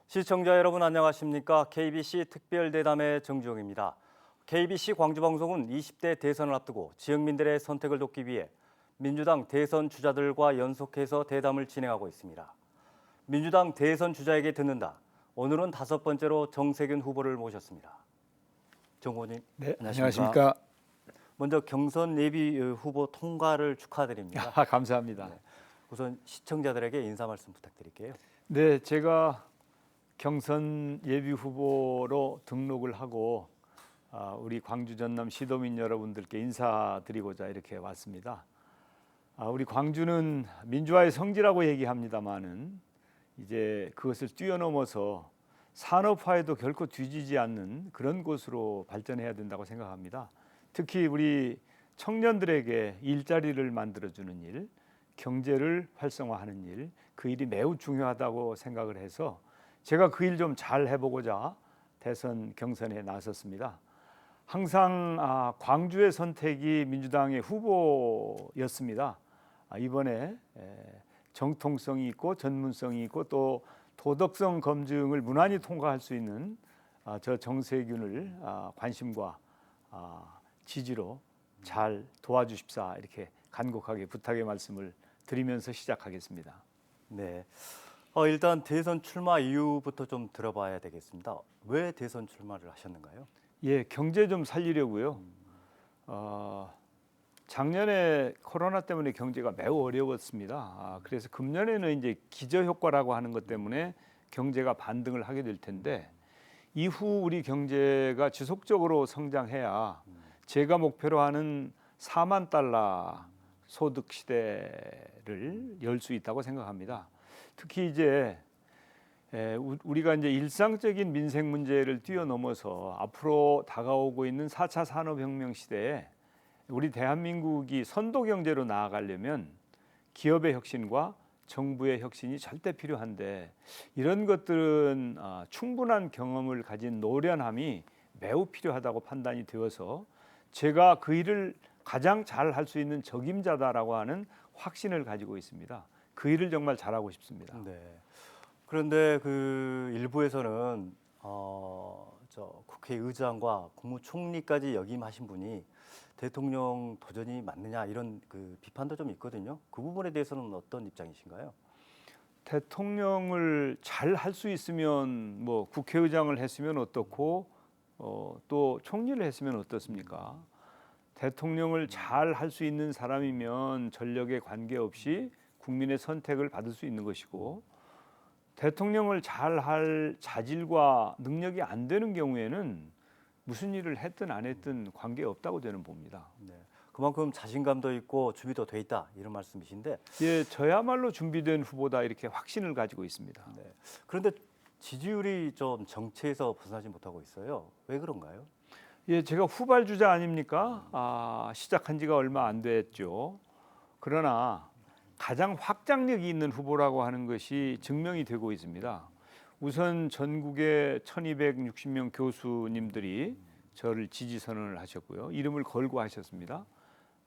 시청자 여러분 안녕하십니까? KBC 특별대담의 정주영입니다. KBC 광주방송은 20대 대선을 앞두고 지역민들의 선택을 돕기 위해 민주당 대선 주자들과 연속해서 대담을 진행하고 있습니다. 민주당 대선 주자에게 듣는다. 오늘은 5번째로 정세균 후보를 모셨습니다. 정 후보님, 네, 안녕하십니까? 안녕하십니까? 먼저 경선 예비 후보 통과를 축하드립니다. 감사합니다. 우선 시청자들에게 인사 말씀 부탁드릴게요. 네, 제가 경선 예비 후보로 등록을 하고 우리 광주 전남 시도민 여러분들께 인사드리고자 이렇게 왔습니다. 우리 광주는 민주화의 성지라고 얘기합니다마는 이제 그것을 뛰어넘어서 산업화에도 결코 뒤지지 않는 그런 곳으로 발전해야 된다고 생각합니다. 특히 우리 청년들에게 일자리를 만들어주는 일, 경제를 활성화하는 일, 그 일이 매우 중요하다고 생각을 해서 제가 그 일 좀 잘 해보고자 대선 경선에 나섰습니다. 항상 광주의 선택이 민주당의 후보였습니다. 이번에 정통성이 있고 전문성이 있고 또 도덕성 검증을 무난히 통과할 수 있는 저 정세균을 관심과 지지로 잘 도와주십사 이렇게 간곡하게 부탁의 말씀을 드리면서 시작하겠습니다. 네. 일단 대선 출마 이유부터 좀 들어봐야 되겠습니다. 왜 대선 출마를 하셨는가요? 예, 경제 좀 살리려고요. 작년에 코로나 때문에 경제가 매우 어려웠습니다. 그래서 금년에는 이제 기저 효과라고 하는 것 때문에 경제가 반등을 하게 될 텐데 이후 우리 경제가 지속적으로 성장해야 제가 목표로 하는 4만 달러 소득 시대를 열 수 있다고 생각합니다. 특히 이제 우리가 이제 일상적인 민생 문제를 뛰어넘어서 앞으로 다가오고 있는 4차 산업혁명 시대에 우리 대한민국이 선도 경제로 나아가려면 기업의 혁신과 정부의 혁신이 절대 필요한데 이런 것들은 충분한 경험을 가진 노련함이 매우 필요하다고 판단이 되어서 제가 그 일을 가장 잘 할 수 있는 적임자다라고 하는 확신을 가지고 있습니다. 그 일을 정말 잘하고 싶습니다. 네. 그런데 그 일부에서는 국회의장과 국무총리까지 역임하신 분이 대통령 도전이 맞느냐 이런 그 비판도 좀 있거든요. 그 부분에 대해서는 어떤 입장이신가요? 대통령을 잘 할 수 있으면 뭐 국회의장을 했으면 어떻고 또 총리를 했으면 어떻습니까? 대통령을 잘 할 수 있는 사람이면 전력에 관계없이 국민의 선택을 받을 수 있는 것이고 대통령을 잘 할 자질과 능력이 안 되는 경우에는 무슨 일을 했든 안 했든 관계없다고 저는 봅니다. 네. 그만큼 자신감도 있고 준비도 돼 있다 이런 말씀이신데. 예, 저야말로 준비된 후보다 이렇게 확신을 가지고 있습니다. 네. 그런데 지지율이 좀 정체에서 벗어나지 못하고 있어요. 왜 그런가요? 예, 제가 후발주자 아닙니까? 시작한 지가 얼마 안 됐죠. 그러나 가장 확장력이 있는 후보라고 하는 것이 증명이 되고 있습니다. 우선 전국의 1260명 교수님들이 저를 지지 선언을 하셨고요. 이름을 걸고 하셨습니다.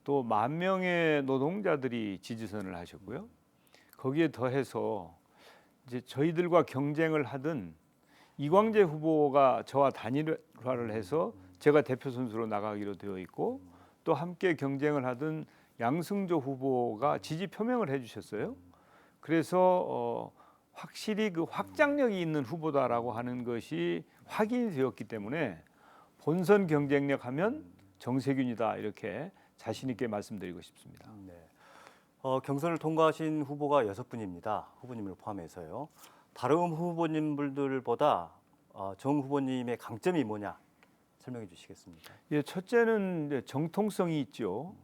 또 10,000명의 노동자들이 지지 선언을 하셨고요. 거기에 더해서 이제 저희들과 경쟁을 하던 이광재 후보가 저와 단일화를 해서 제가 대표 선수로 나가기로 되어 있고 또 함께 경쟁을 하던 양승조 후보가 지지 표명을 해주셨어요. 그래서 확실히 그 확장력이 있는 후보다라고 하는 것이 확인이 되었기 때문에 본선 경쟁력 하면 정세균이다 이렇게 자신 있게 말씀드리고 싶습니다. 네. 경선을 통과하신 후보가 6분입니다. 후보님을 포함해서요. 다른 후보님들보다 정 후보님의 강점이 뭐냐 설명해 주시겠습니까? 예, 첫째는 이제 정통성이 있죠.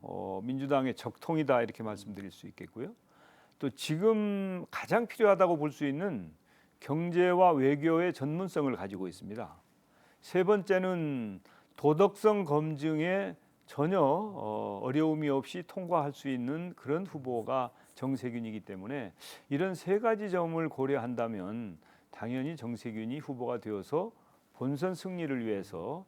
민주당의 적통이다 이렇게 말씀드릴 수 있겠고요. 또 지금 가장 필요하다고 볼 수 있는 경제와 외교의 전문성을 가지고 있습니다. 세 번째는 도덕성 검증에 전혀 어려움이 없이 통과할 수 있는 그런 후보가 정세균이기 때문에 이런 세 가지 점을 고려한다면 당연히 정세균이 후보가 되어서 본선 승리를 위해서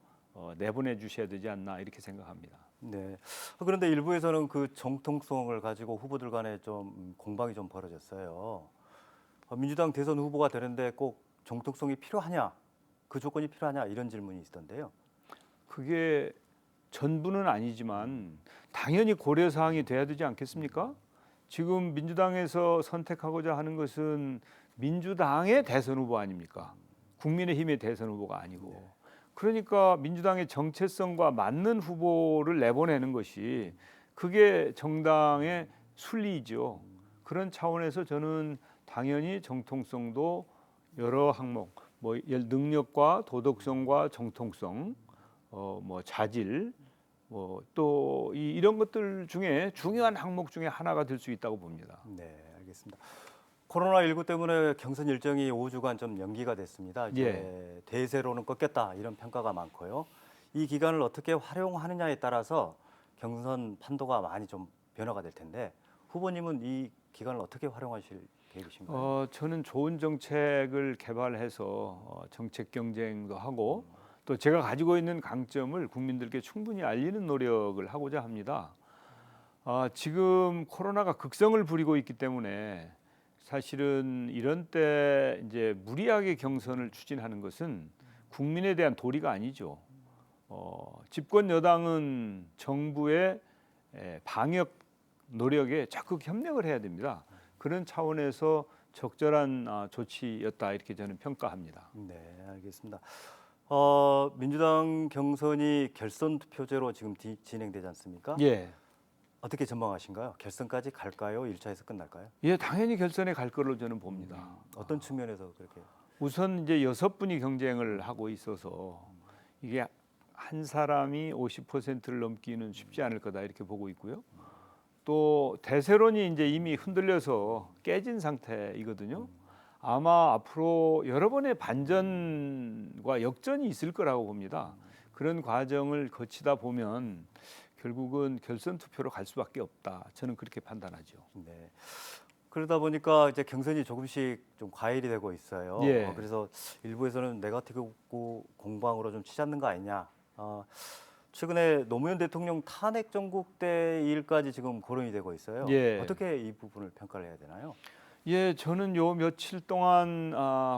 내보내 주셔야 되지 않나 이렇게 생각합니다. 네. 그런데 일부에서는 그 정통성을 가지고 후보들 간에 좀 공방이 좀 벌어졌어요. 민주당 대선 후보가 되는데 꼭 정통성이 필요하냐, 그 조건이 필요하냐 이런 질문이 있던데요. 그게 전부는 아니지만 당연히 고려 사항이 돼야 되지 않겠습니까? 지금 민주당에서 선택하고자 하는 것은 민주당의 대선 후보 아닙니까? 국민의힘의 대선 후보가 아니고. 그러니까 민주당의 정체성과 맞는 후보를 내보내는 것이 그게 정당의 순리이죠. 그런 차원에서 저는 당연히 정통성도 여러 항목, 뭐 능력과 도덕성과 정통성, 뭐 자질, 뭐 또 이런 것들 중에 중요한 항목 중에 하나가 될 수 있다고 봅니다. 네, 알겠습니다. 코로나19 때문에 경선 일정이 5주간 좀 연기가 됐습니다. 이제 대세로는 꺾였다 이런 평가가 많고요. 이 기간을 어떻게 활용하느냐에 따라서 경선 판도가 많이 좀 변화가 될 텐데 후보님은 이 기간을 어떻게 활용하실 계획이신가요? 저는 좋은 정책을 개발해서 정책 경쟁도 하고 또 제가 가지고 있는 강점을 국민들께 충분히 알리는 노력을 하고자 합니다. 지금 코로나가 극성을 부리고 있기 때문에 사실은 이런 때 이제 무리하게 경선을 추진하는 것은 국민에 대한 도리가 아니죠. 집권 여당은 정부의 방역 노력에 적극 협력을 해야 됩니다. 그런 차원에서 적절한 조치였다 이렇게 저는 평가합니다. 네, 알겠습니다. 민주당 경선이 결선 투표제로 지금 진행되지 않습니까? 예, 어떻게 전망하신가요? 결선까지 갈까요? 1차에서 끝날까요? 예, 당연히 결선에 갈 걸로 저는 봅니다. 어떤 측면에서 그렇게? 우선 이제 6분이 경쟁을 하고 있어서 이게 한 사람이 50%를 넘기는 쉽지 않을 거다 이렇게 보고 있고요. 또 대세론이 이제 이미 흔들려서 깨진 상태이거든요. 아마 앞으로 여러 번의 반전과 역전이 있을 거라고 봅니다. 그런 과정을 거치다 보면 결국은 결선 투표로 갈 수밖에 없다. 저는 그렇게 판단하죠. 네. 그러다 보니까 이제 경선이 조금씩 좀 과열이 되고 있어요. 예. 그래서 일부에서는 네거티브 공방으로 좀 치닫는 거 아니냐. 최근에 노무현 대통령 탄핵 전국대 일까지 지금 거론이 되고 있어요. 예. 어떻게 이 부분을 평가를 해야 되나요? 예, 저는 요 며칠 동안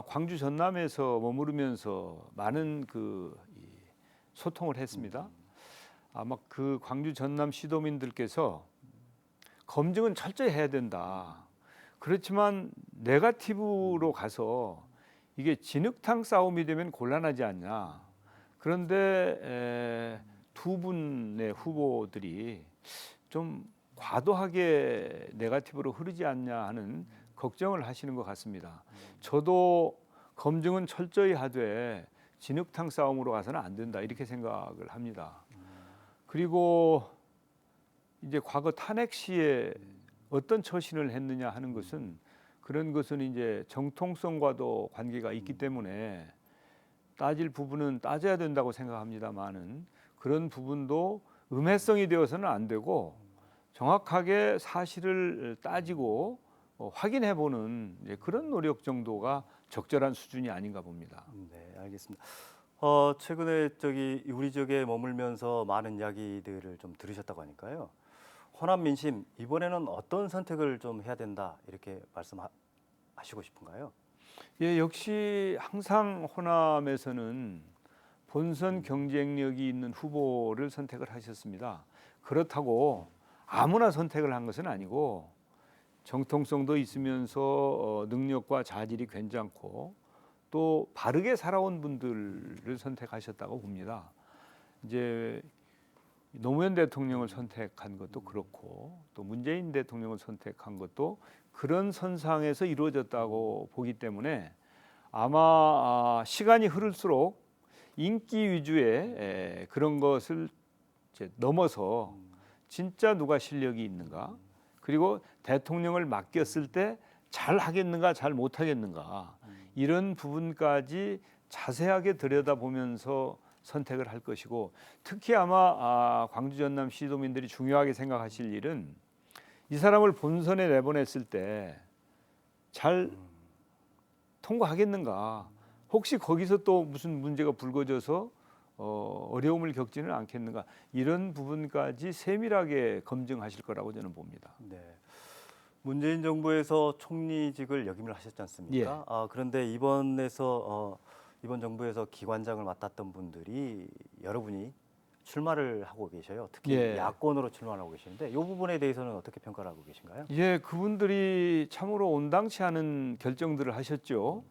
광주 전남에서 머무르면서 많은 소통을 했습니다. 아마 그 광주 전남 시도민들께서 검증은 철저히 해야 된다. 그렇지만 네거티브로 가서 이게 진흙탕 싸움이 되면 곤란하지 않냐. 그런데 두 분의 후보들이 좀 과도하게 네거티브로 흐르지 않냐 하는 걱정을 하시는 것 같습니다. 저도 검증은 철저히 하되 진흙탕 싸움으로 가서는 안 된다 이렇게 생각을 합니다. 그리고 이제 과거 탄핵 시에 어떤 처신을 했느냐 하는 것은 그런 것은 이제 정통성과도 관계가 있기 때문에 따질 부분은 따져야 된다고 생각합니다만은 그런 부분도 음해성이 되어서는 안 되고 정확하게 사실을 따지고 확인해보는 그런 노력 정도가 적절한 수준이 아닌가 봅니다. 네, 알겠습니다. 최근에 우리 지역에 머물면서 많은 이야기들을 좀 들으셨다고 하니까요. 호남 민심 이번에는 어떤 선택을 좀 해야 된다 이렇게 말씀하시고 싶은가요? 예, 역시 항상 호남에서는 본선 경쟁력이 있는 후보를 선택을 하셨습니다. 그렇다고 아무나 선택을 한 것은 아니고 정통성도 있으면서 능력과 자질이 괜찮고 또 바르게 살아온 분들을 선택하셨다고 봅니다. 이제 노무현 대통령을 선택한 것도 그렇고 또 문재인 대통령을 선택한 것도 그런 선상에서 이루어졌다고 보기 때문에 아마 시간이 흐를수록 인기 위주의 그런 것을 이제 넘어서 진짜 누가 실력이 있는가 그리고 대통령을 맡겼을 때 잘 하겠는가 잘 못하겠는가 이런 부분까지 자세하게 들여다보면서 선택을 할 것이고 특히 아마 광주 전남 시도민들이 중요하게 생각하실 일은 이 사람을 본선에 내보냈을 때 잘 통과하겠는가 혹시 거기서 또 무슨 문제가 불거져서 어려움을 겪지는 않겠는가 이런 부분까지 세밀하게 검증하실 거라고 저는 봅니다. 네. 문재인 정부에서 총리직을 역임을 하셨지 않습니까? 예. 그런데 이번 정부에서 기관장을 맡았던 분들이 여러분이 출마를 하고 계셔요. 특히 예. 야권으로 출마하고 계시는데 이 부분에 대해서는 어떻게 평가를 하고 계신가요? 예, 그분들이 참으로 온당치 않은 결정들을 하셨죠.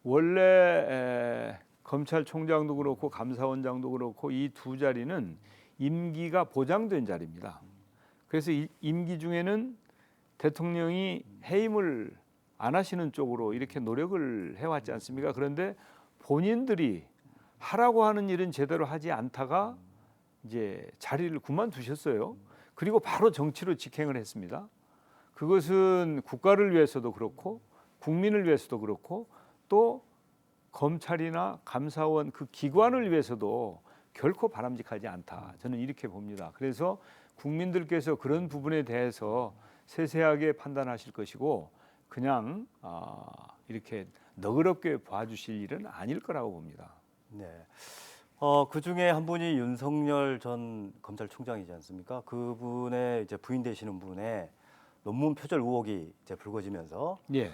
원래 검찰총장도 그렇고 감사원장도 그렇고 이 두 자리는 임기가 보장된 자리입니다. 그래서 임기 중에는 대통령이 해임을 안 하시는 쪽으로 이렇게 노력을 해왔지 않습니까? 그런데 본인들이 하라고 하는 일은 제대로 하지 않다가 이제 자리를 그만두셨어요. 그리고 바로 정치로 직행을 했습니다. 그것은 국가를 위해서도 그렇고 국민을 위해서도 그렇고 또 검찰이나 감사원 그 기관을 위해서도 결코 바람직하지 않다. 저는 이렇게 봅니다. 그래서 국민들께서 그런 부분에 대해서 세세하게 판단하실 것이고 그냥 이렇게 너그럽게 봐주실 일은 아닐 거라고 봅니다. 네. 그 중에 한 분이 윤석열 전 검찰총장이지 않습니까? 그분의 이제 부인 되시는 분의 논문 표절 의혹이 이제 불거지면서 예.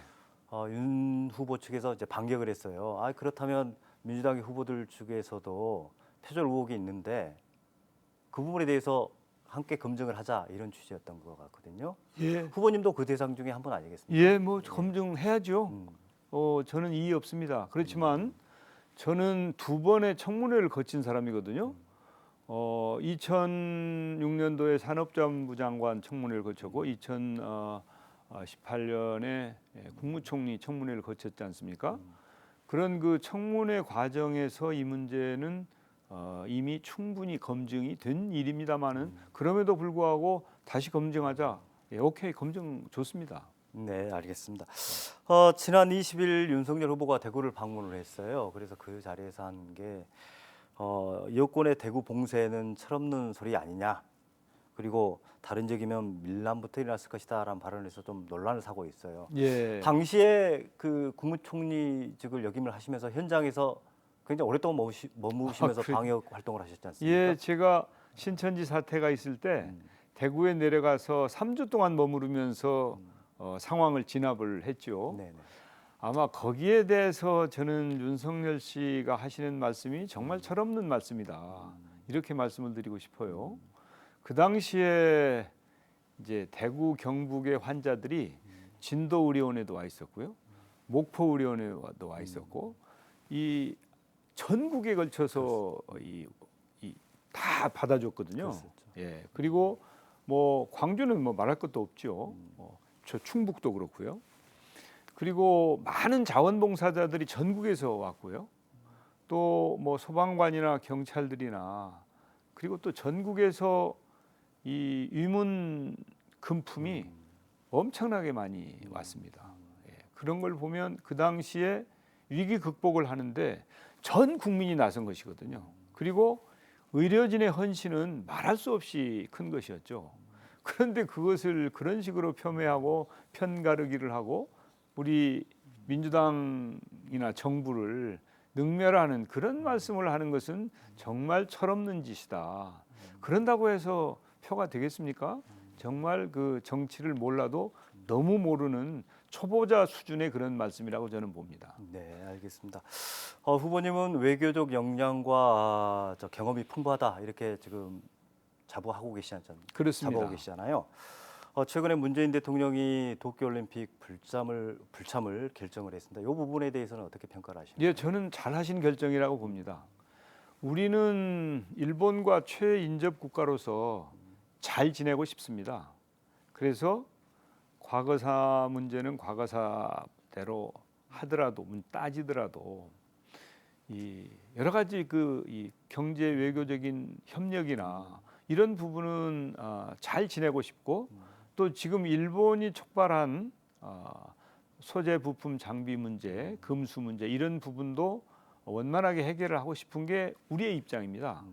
윤 후보 측에서 이제 반격을 했어요. 그렇다면 민주당의 후보들 중에서도 표절 의혹이 있는데 그 부분에 대해서 함께 검증을 하자 이런 취지였던 것 같거든요. 예. 후보님도 그 대상 중에 한 분 아니겠습니까? 예, 뭐 검증해야죠. 음, 저는 이의 없습니다. 그렇지만 저는 두 번의 청문회를 거친 사람이거든요. 2006년도에 산업자원부 장관 청문회를 거쳤고 2018년에 국무총리 청문회를 거쳤지 않습니까? 그런 그 청문회 과정에서 이 문제는 이미 충분히 검증이 된 일입니다만은 그럼에도 불구하고 다시 검증하자. 예, 오케이 검증 좋습니다. 네, 알겠습니다. 지난 20일 윤석열 후보가 대구를 방문을 했어요. 그래서 그 자리에서 한 게 여권의 대구 봉쇄는 철없는 소리 아니냐. 그리고 다른 적이면 밀란부터 일어났을 것이다라는 발언을 해서 좀 논란을 사고 있어요. 예. 당시에 그 국무총리직을 역임을 하시면서 현장에서 굉장히 오랫동안 머무시면서 그래. 방역 활동을 하셨지 않습니까? 예, 제가 신천지 사태가 있을 때 대구에 내려가서 3주 동안 머무르면서 상황을 진압을 했죠. 네네. 아마 거기에 대해서 저는 윤석열 씨가 하시는 말씀이 정말 철없는 말씀이다. 이렇게 말씀을 드리고 싶어요. 그 당시에 이제 대구 경북의 환자들이 진도 의료원에도 와 있었고요. 목포 의료원에도 와 있었고 이 전국에 걸쳐서 다 받아줬거든요. 그랬었죠. 예. 그리고 뭐 광주는 뭐 말할 것도 없죠. 저 충북도 그렇고요. 그리고 많은 자원봉사자들이 전국에서 왔고요. 또 뭐 소방관이나 경찰들이나 그리고 또 전국에서 이 위문 금품이 엄청나게 많이 왔습니다. 예. 그런 걸 보면 그 당시에 위기 극복을 하는데 전 국민이 나선 것이거든요. 그리고 의료진의 헌신은 말할 수 없이 큰 것이었죠. 그런데 그것을 그런 식으로 폄훼하고 편가르기를 하고 우리 민주당이나 정부를 능멸하는 그런 말씀을 하는 것은 정말 철없는 짓이다. 그런다고 해서 표가 되겠습니까? 정말 그 정치를 몰라도 너무 모르는 초보자 수준의 그런 말씀이라고 저는 봅니다. 네, 알겠습니다. 후보님은 외교적 역량과 경험이 풍부하다 이렇게 지금 자부하고 계시잖아요. 그렇습니다. 자부하고 계시잖아요. 최근에 문재인 대통령이 도쿄올림픽 불참을 결정을 했습니다. 이 부분에 대해서는 어떻게 평가를 하십니까? 예, 저는 잘하신 결정이라고 봅니다. 우리는 일본과 최인접 국가로서 잘 지내고 싶습니다. 그래서 과거사 문제는 과거사대로 하더라도 따지더라도 이 여러 가지 이 경제 외교적인 협력이나 이런 부분은 잘 지내고 싶고 또 지금 일본이 촉발한 소재 부품 장비 문제, 금수 문제 이런 부분도 원만하게 해결을 하고 싶은 게 우리의 입장입니다.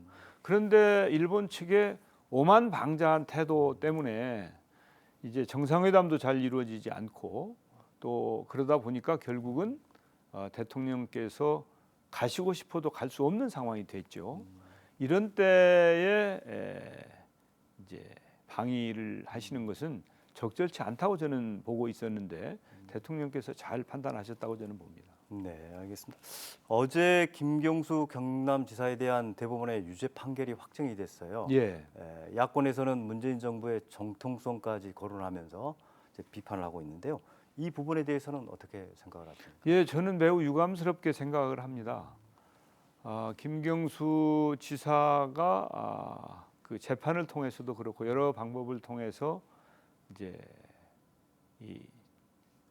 그런데 일본 측의 오만방자한 태도 때문에 이제 정상회담도 잘 이루어지지 않고 또 그러다 보니까 결국은 대통령께서 가시고 싶어도 갈 수 없는 상황이 됐죠. 이런 때에 이제 방위를 하시는 것은 적절치 않다고 저는 보고 있었는데 대통령께서 잘 판단하셨다고 저는 봅니다. 네, 알겠습니다. 어제 김경수 경남지사에 대한 대법원의 유죄 판결이 확정이 됐어요. 예. 야권에서는 문재인 정부의 정통성까지 거론하면서 이제 비판을 하고 있는데요. 이 부분에 대해서는 어떻게 생각을 하십니까? 예, 저는 매우 유감스럽게 생각을 합니다. 김경수 지사가 그 재판을 통해서도 그렇고 여러 방법을 통해서 이제 이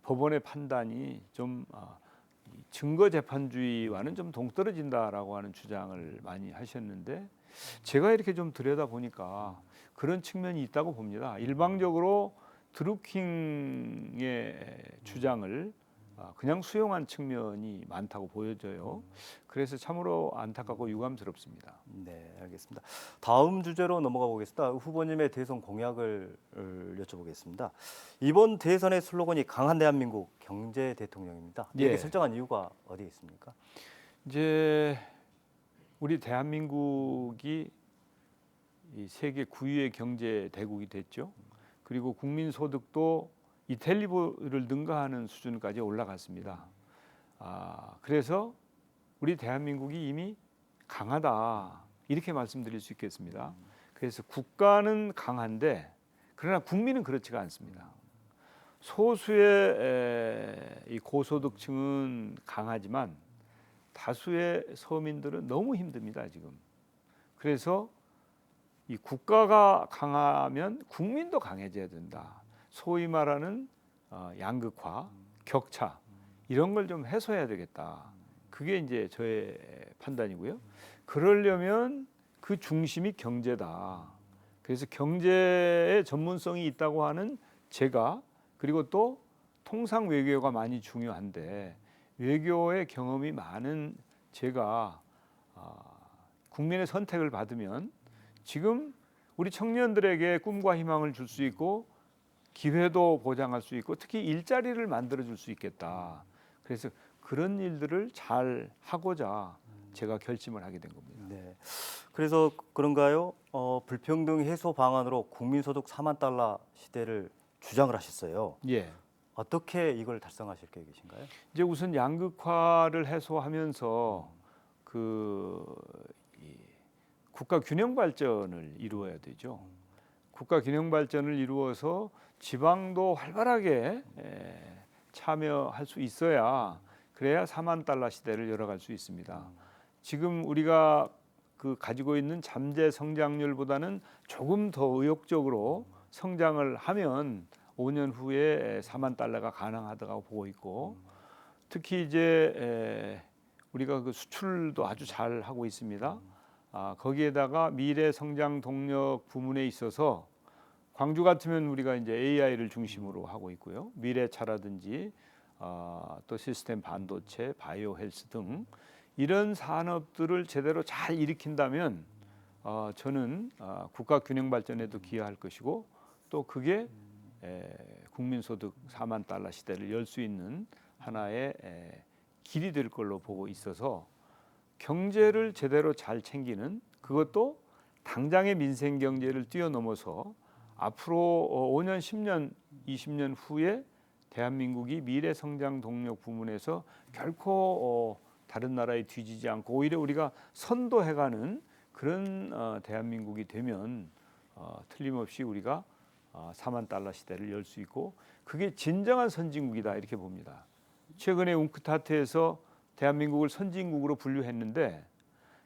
법원의 판단이 좀 이 증거 재판주의와는 좀 동떨어진다라고 하는 주장을 많이 하셨는데 제가 이렇게 좀 들여다 보니까 그런 측면이 있다고 봅니다. 일방적으로 드루킹의 주장을 그냥 수용한 측면이 많다고 보여져요. 그래서 참으로 안타깝고 유감스럽습니다. 네, 알겠습니다. 다음 주제로 넘어가 보겠습니다. 후보님의 대선 공약을 여쭤보겠습니다. 이번 대선의 슬로건이 강한 대한민국 경제 대통령입니다. 이렇게 예. 설정한 이유가 어디에 있습니까? 이제 우리 대한민국이 이 세계 9위의 경제 대국이 됐죠. 그리고 국민 소득도 이탈리아를 능가하는 수준까지 올라갔습니다. 그래서 우리 대한민국이 이미 강하다 이렇게 말씀드릴 수 있겠습니다. 그래서 국가는 강한데 그러나 국민은 그렇지가 않습니다. 소수의 이 고소득층은 강하지만 다수의 서민들은 너무 힘듭니다 지금. 그래서 이 국가가 강하면 국민도 강해져야 된다. 소위 말하는 양극화, 격차 이런 걸 좀 해소해야 되겠다. 그게 이제 저의 판단이고요. 그러려면 그 중심이 경제다. 그래서 경제의 전문성이 있다고 하는 제가 그리고 또 통상 외교가 많이 중요한데 외교의 경험이 많은 제가 국민의 선택을 받으면 지금 우리 청년들에게 꿈과 희망을 줄 수 있고 기회도 보장할 수 있고 특히 일자리를 만들어 줄 수 있겠다. 그래서 그런 일들을 잘 하고자 제가 결심을 하게 된 겁니다. 네. 그래서 그런가요? 불평등 해소 방안으로 국민소득 4만 달러 시대를 주장을 하셨어요. 예. 어떻게 이걸 달성하실 계획이신가요? 이제 우선 양극화를 해소하면서 이 국가 균형 발전을 이루어야 되죠. 국가 균형 발전을 이루어서 지방도 활발하게 참여할 수 있어야 그래야 4만 달러 시대를 열어갈 수 있습니다. 지금 우리가 가지고 있는 잠재 성장률보다는 조금 더 의욕적으로 성장을 하면 5년 후에 4만 달러가 가능하다고 보고 있고 특히 이제 우리가 그 수출도 아주 잘 하고 있습니다. 거기에다가 미래 성장 동력 부문에 있어서 광주 같으면 우리가 이제 AI를 중심으로 하고 있고요. 미래차라든지 또 시스템 반도체, 바이오 헬스 등 이런 산업들을 제대로 잘 일으킨다면 저는 국가 균형 발전에도 기여할 것이고 또 그게 국민소득 4만 달러 시대를 열 수 있는 하나의 길이 될 걸로 보고 있어서 경제를 제대로 잘 챙기는 그것도 당장의 민생 경제를 뛰어넘어서 앞으로 5년, 10년, 20년 후에 대한민국이 미래 성장 동력 부문에서 결코 다른 나라에 뒤지지 않고 오히려 우리가 선도해가는 그런 대한민국이 되면 틀림없이 우리가 4만 달러 시대를 열 수 있고 그게 진정한 선진국이다 이렇게 봅니다. 최근에 웅크타트에서 대한민국을 선진국으로 분류했는데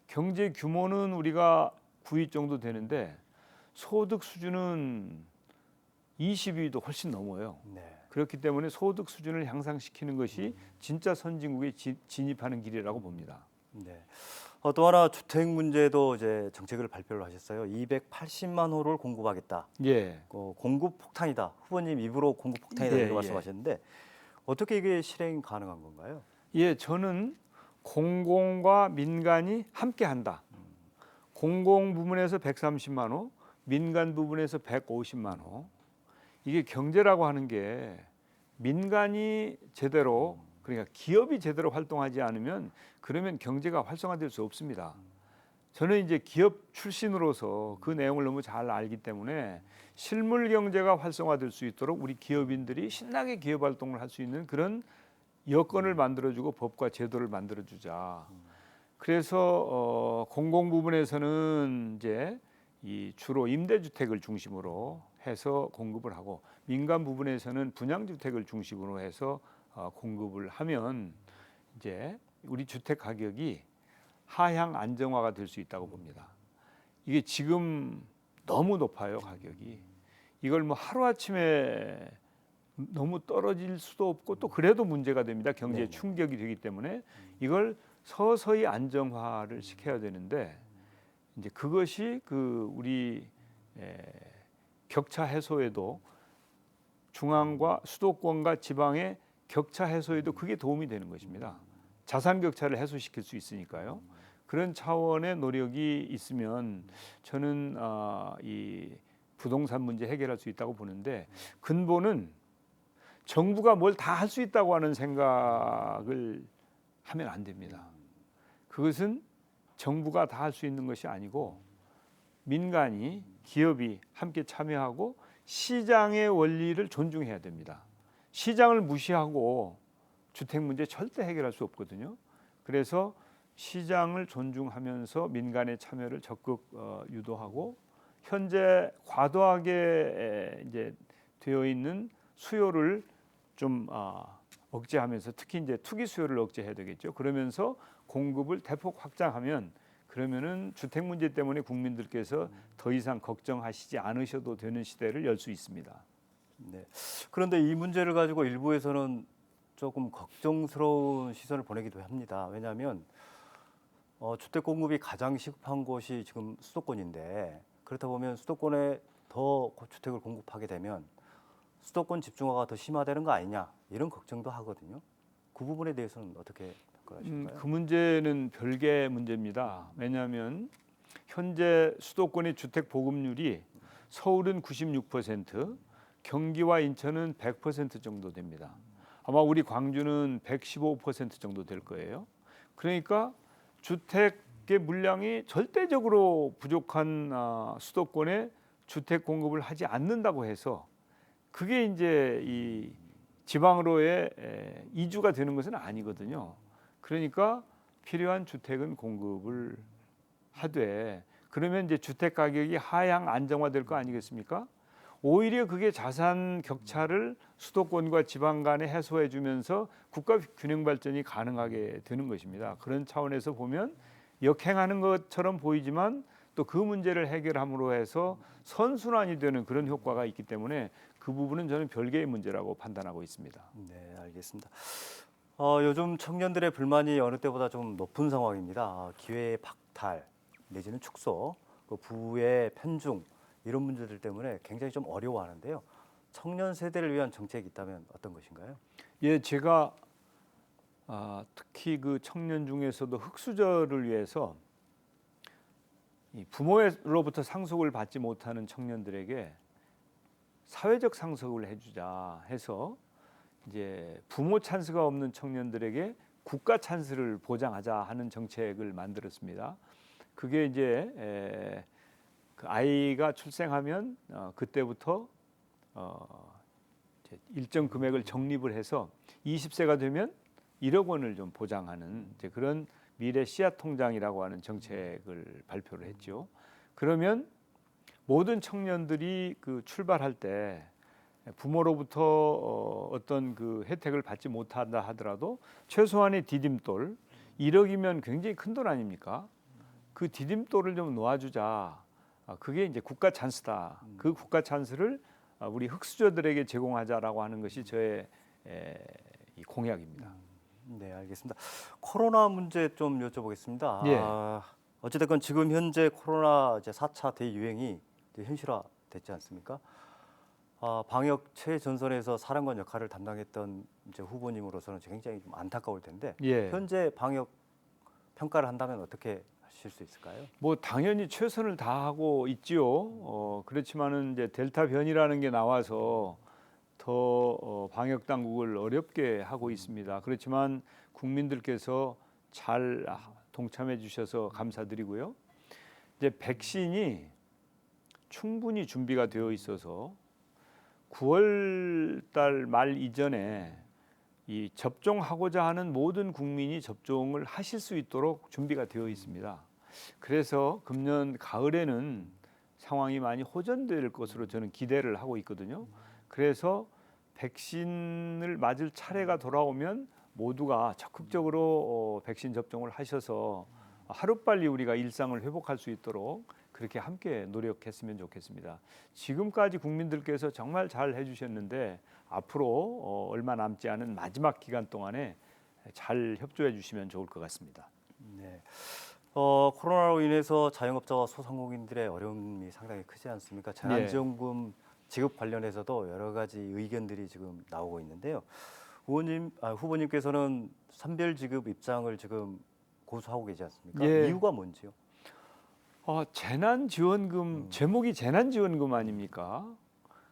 경제 규모는 우리가 9위 정도 되는데 소득 수준은 20위도 훨씬 넘어요. 네. 그렇기 때문에 소득 수준을 향상시키는 것이 진짜 선진국에 진입하는 길이라고 봅니다. 네. 또 하나 주택 문제도 이제 정책을 발표를 하셨어요. 280만 호를 공급하겠다. 예. 공급 폭탄이다. 후보님 입으로 공급 폭탄이다 이렇게 예. 말씀하셨는데 어떻게 이게 실행 가능한 건가요? 예, 저는 공공과 민간이 함께한다. 공공 부분에서 130만 호, 민간 부분에서 150만 호. 이게 경제라고 하는 게 민간이 제대로 그러니까 기업이 제대로 활동하지 않으면 그러면 경제가 활성화될 수 없습니다. 저는 이제 기업 출신으로서 그 내용을 너무 잘 알기 때문에 실물 경제가 활성화될 수 있도록 우리 기업인들이 신나게 기업 활동을 할 수 있는 그런 여건을 만들어주고 법과 제도를 만들어주자. 그래서 공공 부분에서는 이제 이 주로 임대주택을 중심으로 해서 공급을 하고 민간 부분에서는 분양주택을 중심으로 해서 공급을 하면 이제 우리 주택 가격이 하향 안정화가 될 수 있다고 봅니다. 이게 지금 너무 높아요, 가격이. 이걸 뭐 하루아침에 너무 떨어질 수도 없고 또 그래도 문제가 됩니다. 경제에 충격이 되기 때문에 이걸 서서히 안정화를 시켜야 되는데 이제 그것이 그 우리 격차 해소에도 중앙과 수도권과 지방의 격차 해소에도 그게 도움이 되는 것입니다. 자산 격차를 해소시킬 수 있으니까요. 그런 차원의 노력이 있으면 저는 이 부동산 문제 해결할 수 있다고 보는데 근본은 정부가 뭘 다 할 수 있다고 하는 생각을 하면 안 됩니다. 그것은 정부가 다 할 수 있는 것이 아니고 민간이 기업이 함께 참여하고 시장의 원리를 존중해야 됩니다. 시장을 무시하고 주택 문제 절대 해결할 수 없거든요. 그래서 시장을 존중하면서 민간의 참여를 적극 유도하고 현재 과도하게 이제 되어 있는 수요를 좀 억제하면서 특히 이제 투기 수요를 억제해야 되겠죠. 그러면서 공급을 대폭 확장하면 그러면은 주택 문제 때문에 국민들께서 더 이상 걱정하시지 않으셔도 되는 시대를 열 수 있습니다. 네. 그런데 이 문제를 가지고 일부에서는 조금 걱정스러운 시선을 보내기도 합니다. 왜냐하면 주택 공급이 가장 시급한 곳이 지금 수도권인데 그렇다 보면 수도권에 더 주택을 공급하게 되면 수도권 집중화가 더 심화되는 거 아니냐 이런 걱정도 하거든요. 그 부분에 대해서는 어떻게 평가하실까요? 그 문제는 별개의 문제입니다. 왜냐하면 현재 수도권의 주택 보급률이 서울은 96%, 경기와 인천은 100% 정도 됩니다. 아마 우리 광주는 115% 정도 될 거예요. 그러니까 주택의 물량이 절대적으로 부족한 수도권에 주택 공급을 하지 않는다고 해서 그게 이제 이 지방으로의 이주가 되는 것은 아니거든요. 그러니까 필요한 주택은 공급을 하되 그러면 이제 주택 가격이 하향 안정화될 거 아니겠습니까? 오히려 그게 자산 격차를 수도권과 지방 간에 해소해 주면서 국가 균형 발전이 가능하게 되는 것입니다. 그런 차원에서 보면 역행하는 것처럼 보이지만 또 그 문제를 해결함으로 해서 선순환이 되는 그런 효과가 있기 때문에 그 부분은 저는 별개의 문제라고 판단하고 있습니다. 네, 알겠습니다. 요즘 청년들의 불만이 어느 때보다 좀 높은 상황입니다. 기회의 박탈 내지는 축소, 그 부의 편중 이런 문제들 때문에 굉장히 좀 어려워하는데요. 청년 세대를 위한 정책이 있다면 어떤 것인가요? 예, 제가 특히 그 청년 중에서도 흑수저를 위해서 이 부모로부터 상속을 받지 못하는 청년들에게 사회적 상속을 해주자 해서 이제 부모 찬스가 없는 청년들에게 국가 찬스를 보장하자 하는 정책을 만들었습니다. 그게 이제 그 아이가 출생하면 그때부터 이제 일정 금액을 적립을 해서 20세가 되면 1억 원을 좀 보장하는 이제 그런 미래 씨앗 통장이라고 하는 정책을 발표를 했죠. 그러면 모든 청년들이 그 출발할 때 부모로부터 어떤 그 혜택을 받지 못한다 하더라도 최소한의 디딤돌 1억이면 굉장히 큰 돈 아닙니까? 그 디딤돌을 좀 놓아주자. 그게 이제 국가 찬스다. 그 국가 찬스를 우리 흑수저들에게 제공하자라고 하는 것이 저의 이 공약입니다. 네, 알겠습니다. 코로나 문제 좀 여쭤보겠습니다. 예. 어찌됐건 지금 현재 코로나 이제 4차 대유행이 이제 현실화됐지 않습니까? 방역 최전선에서 사령관 역할을 담당했던 이제 후보님으로서는 굉장히 좀 안타까울 텐데 예. 현재 방역 평가를 한다면 어떻게 하실 수 있을까요? 뭐 당연히 최선을 다하고 있지요. 그렇지만은 이제 델타 변이라는 게 나와서 더 방역 당국을 어렵게 하고 있습니다. 그렇지만 국민들께서 잘 동참해 주셔서 감사드리고요. 이제 백신이 충분히 준비가 되어 있어서 9월 달 말 이전에 이 접종하고자 하는 모든 국민이 접종을 하실 수 있도록 준비가 되어 있습니다. 그래서 금년 가을에는 상황이 많이 호전될 것으로 저는 기대를 하고 있거든요. 그래서 백신을 맞을 차례가 돌아오면 모두가 적극적으로 백신 접종을 하셔서 하루빨리 우리가 일상을 회복할 수 있도록 그렇게 함께 노력했으면 좋겠습니다. 지금까지 국민들께서 정말 잘 해주셨는데 앞으로 얼마 남지 않은 마지막 기간 동안에 잘 협조해 주시면 좋을 것 같습니다. 네. 코로나로 인해서 자영업자와 소상공인들의 어려움이 상당히 크지 않습니까? 재난지원금 지급 관련해서도 여러 가지 의견들이 지금 나오고 있는데요. 후보님께서는 선별 지급 입장을 지금 고수하고 계지 않습니까? 예. 이유가 뭔지요? 재난지원금 제목이 재난지원금 아닙니까?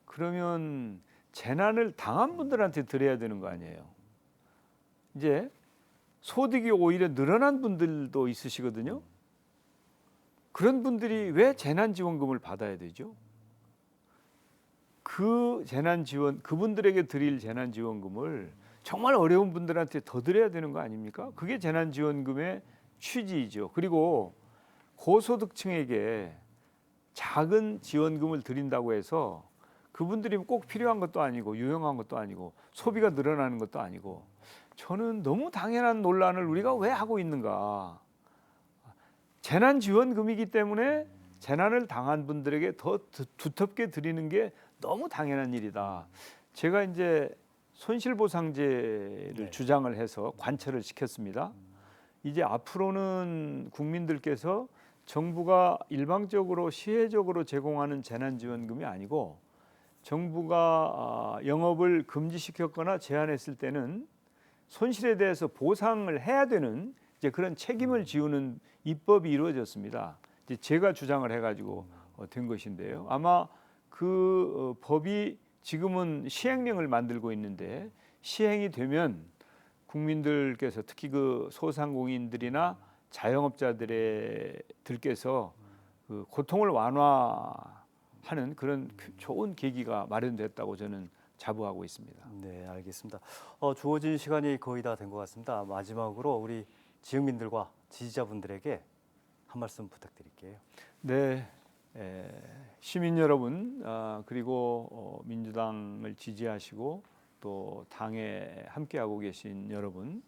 그러면 재난을 당한 분들한테 드려야 되는 거 아니에요? 이제 소득이 오히려 늘어난 분들도 있으시거든요. 그런 분들이 왜 재난지원금을 받아야 되죠? 그분들에게 드릴 재난지원금을 정말 어려운 분들한테 더 드려야 되는 거 아닙니까? 그게 재난지원금의 취지이죠. 그리고 고소득층에게 작은 지원금을 드린다고 해서 그분들이 꼭 필요한 것도 아니고 유용한 것도 아니고 소비가 늘어나는 것도 아니고 저는 너무 당연한 논란을 우리가 왜 하고 있는가. 재난지원금이기 때문에 재난을 당한 분들에게 더 두텁게 드리는 게 너무 당연한 일이다. 제가 이제 손실보상제를 주장을 해서 관철을 시켰습니다. 이제 앞으로는 국민들께서 정부가 일방적으로 시혜적으로 제공하는 재난지원금이 아니고 정부가 영업을 금지시켰거나 제한했을 때는 손실에 대해서 보상을 해야 되는 이제 그런 책임을 지우는 입법이 이루어졌습니다. 이제 제가 주장을 해가지고 된 것인데요. 아마 그 법이 지금은 시행령을 만들고 있는데 시행이 되면 국민들께서 특히 그 소상공인들이나 자영업자들께서 그 고통을 완화하는 그런 좋은 계기가 마련됐다고 저는 자부하고 있습니다. 네, 알겠습니다. 주어진 시간이 거의 다 된 것 같습니다. 마지막으로 우리 지역민들과 지지자분들에게 한 말씀 부탁드릴게요. 네, 시민 여러분 그리고 민주당을 지지하시고 또 당에 함께하고 계신 여러분,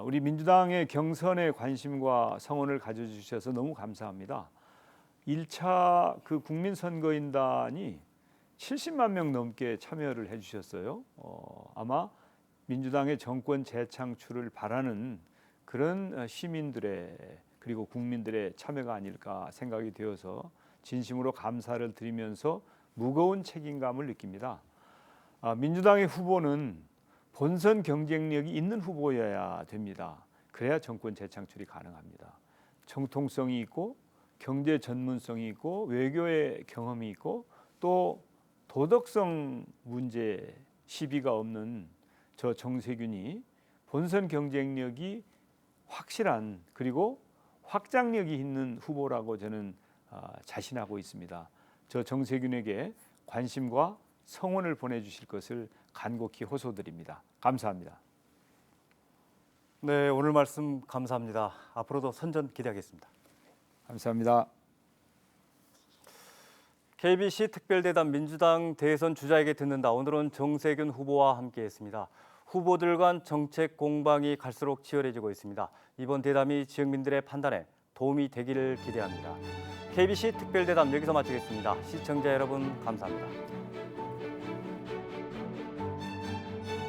우리 민주당의 경선에 관심과 성원을 가져주셔서 너무 감사합니다. 1차 그 국민선거인단이 70만 명 넘게 참여를 해주셨어요. 아마 민주당의 정권 재창출을 바라는 그런 시민들의 그리고 국민들의 참여가 아닐까 생각이 되어서 진심으로 감사를 드리면서 무거운 책임감을 느낍니다. 민주당의 후보는 본선 경쟁력이 있는 후보여야 됩니다. 그래야 정권 재창출이 가능합니다. 정통성이 있고 경제 전문성이 있고 외교의 경험이 있고 또 도덕성 문제 시비가 없는 저 정세균이 본선 경쟁력이 확실한 그리고 확장력이 있는 후보라고 저는 자신하고 있습니다. 저 정세균에게 관심과 성원을 보내주실 것을 간곡히 호소드립니다. 감사합니다. 네, 오늘 말씀 감사합니다. 앞으로도 선전 기대하겠습니다. 감사합니다. KBC 특별대담 민주당 대선 주자에게 듣는다. 오늘은 정세균 후보와 함께했습니다. 후보들 간 정책 공방이 갈수록 치열해지고 있습니다. 이번 대담이 지역민들의 판단에 도움이 되기를 기대합니다. KBC 특별대담 여기서 마치겠습니다. 시청자 여러분 감사합니다.